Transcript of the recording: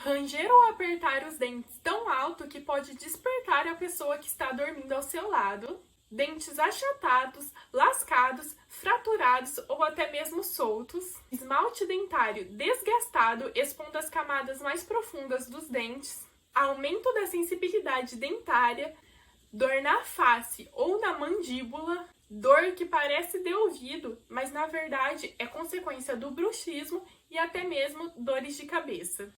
Ranger ou apertar os dentes tão alto que pode despertar a pessoa que está dormindo ao seu lado. Dentes achatados, lascados, fraturados ou até mesmo soltos. Esmalte dentário desgastado, expondo as camadas mais profundas dos dentes. Aumento da sensibilidade dentária. Dor na face ou na mandíbula. Dor que parece de ouvido, mas na verdade é consequência do bruxismo e até mesmo dores de cabeça.